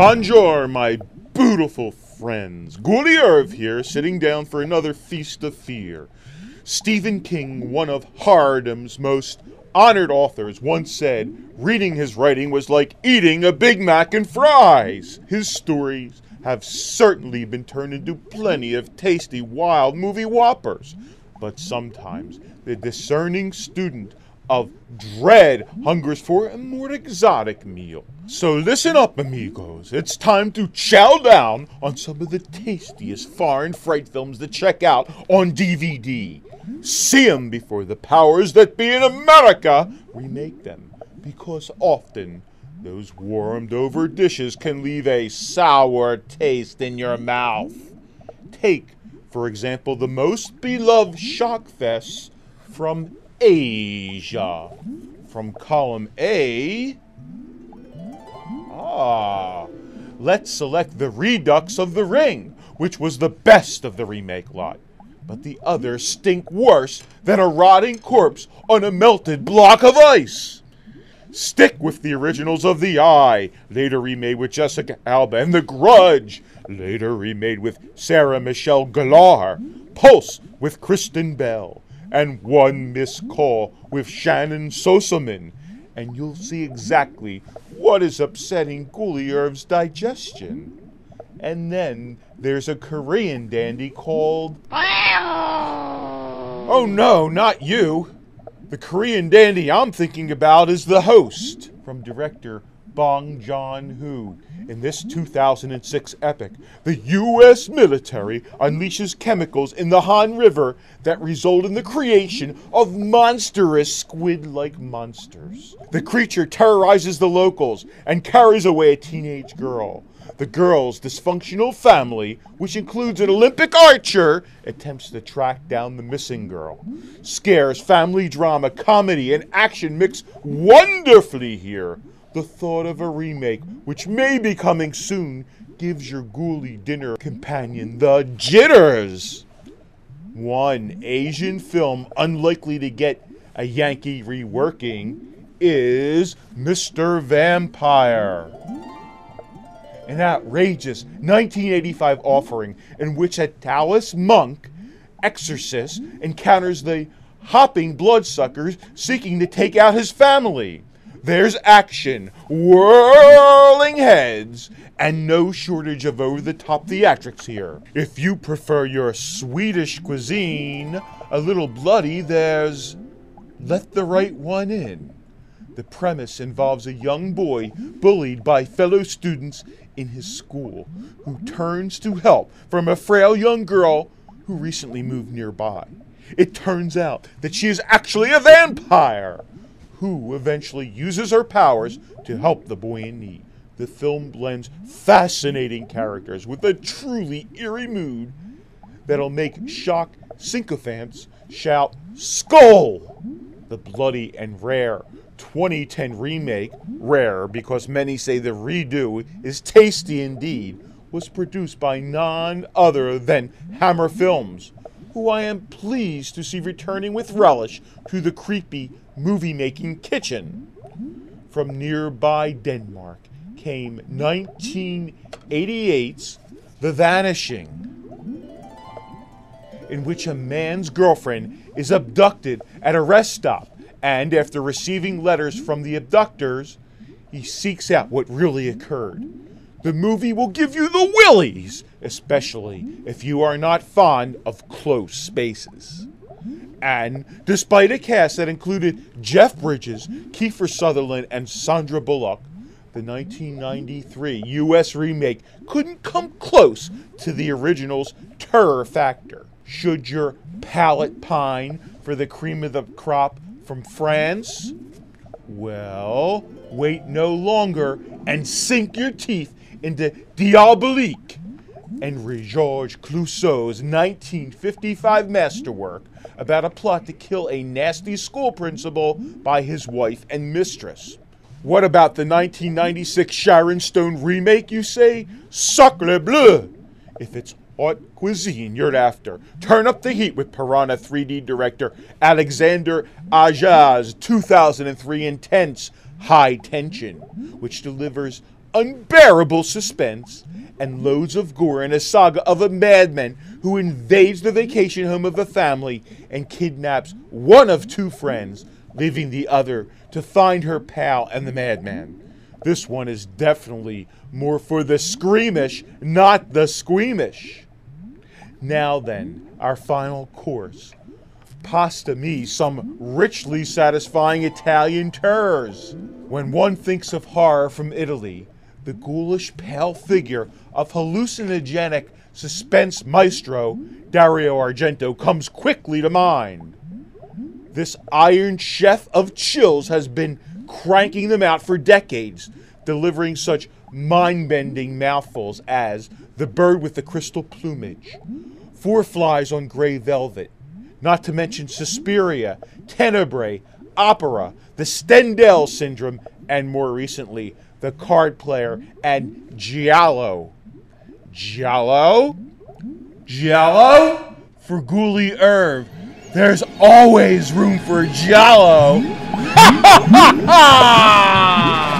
Bonjour, my beautiful friends. Ghouly here, sitting down for another feast of fear. Stephen King, one of Hardham's most honored authors, once said, reading his writing was like eating a Big Mac and fries. His stories have certainly been turned into plenty of tasty, wild movie whoppers. But sometimes the discerning student of dread hungers for a more exotic meal. So listen up, amigos. It's time to chow down on some of the tastiest foreign fright films to check out on DVD. See 'em before the powers that be in America remake them, because often those warmed over dishes can leave a sour taste in your mouth. Take, for example, the most beloved shock fests from Asia. From column A, let's select the Redux of the Ring, which was the best of the remake lot. But the others stink worse than a rotting corpse on a melted block of ice. Stick with the originals of The Eye, later remade with Jessica Alba, and The Grudge, later remade with Sarah Michelle Gellar, Pulse with Kristen Bell, and One Missed Call with Shannon Sosaman, and you'll see exactly what is upsetting Ghouly's digestion. And then there's a Korean dandy called... Oh no, not you! The Korean dandy I'm thinking about is The Host, from director Bong Joon-ho. In this 2006 epic, the U.S. military unleashes chemicals in the Han River that result in the creation of monstrous squid-like monsters. The creature terrorizes the locals and carries away a teenage girl. The girl's dysfunctional family, which includes an Olympic archer, attempts to track down the missing girl. Scares, family drama, comedy, and action mix wonderfully here. The thought of a remake, which may be coming soon, gives your Ghouly dinner companion the jitters. One Asian film unlikely to get a Yankee reworking is Mr. Vampire. An outrageous 1985 offering in which a Taoist monk, exorcist, encounters the hopping bloodsuckers seeking to take out his family. There's action, whirling heads, and no shortage of over-the-top theatrics here. If you prefer your Swedish cuisine a little bloody, there's Let the Right One In. The premise involves a young boy bullied by fellow students in his school who turns to help from a frail young girl who recently moved nearby. It turns out that she is actually a vampire who eventually uses her powers to help the boy in need. The film blends fascinating characters with a truly eerie mood that'll make shock sycophants shout, "Skull!" The bloody and rare 2010 remake, rare because many say the redo is tasty indeed, was produced by none other than Hammer Films, who I am pleased to see returning with relish to the creepy movie-making kitchen. From nearby Denmark came 1988's The Vanishing, in which a man's girlfriend is abducted at a rest stop, and after receiving letters from the abductors, he seeks out what really occurred. The movie will give you the willies, especially if you are not fond of close spaces. And despite a cast that included Jeff Bridges, Kiefer Sutherland, and Sandra Bullock, the 1993 U.S. remake couldn't come close to the original's terror factor. Should your palate pine for the cream of the crop from France? Well, wait no longer and sink your teeth into Diabolique, Henri-Georges Clouzot's 1955 masterwork about a plot to kill a nasty school principal by his wife and mistress. What about the 1996 Sharon Stone remake, you say? Sacre bleu! If it's haute cuisine you're after, turn up the heat with Piranha 3D director Alexander Aja's 2003 intense High Tension, which delivers unbearable suspense and loads of gore in a saga of a madman who invades the vacation home of a family and kidnaps one of two friends, leaving the other to find her pal and the madman. This one is definitely more for the screamish, not the squeamish. Now then, our final course. Pasta me some richly satisfying Italian terrors. When one thinks of horror from Italy, the ghoulish pale figure of hallucinogenic suspense maestro Dario Argento comes quickly to mind. This iron chef of chills has been cranking them out for decades, delivering such mind-bending mouthfuls as The Bird with the Crystal Plumage, Four Flies on Grey Velvet, not to mention Suspiria, Tenebrae, Opera, the Stendhal Syndrome, and more recently, The Card Player and Giallo. Giallo? Giallo? For Ghouly Irv, there's always room for Giallo. Ha ha ha ha!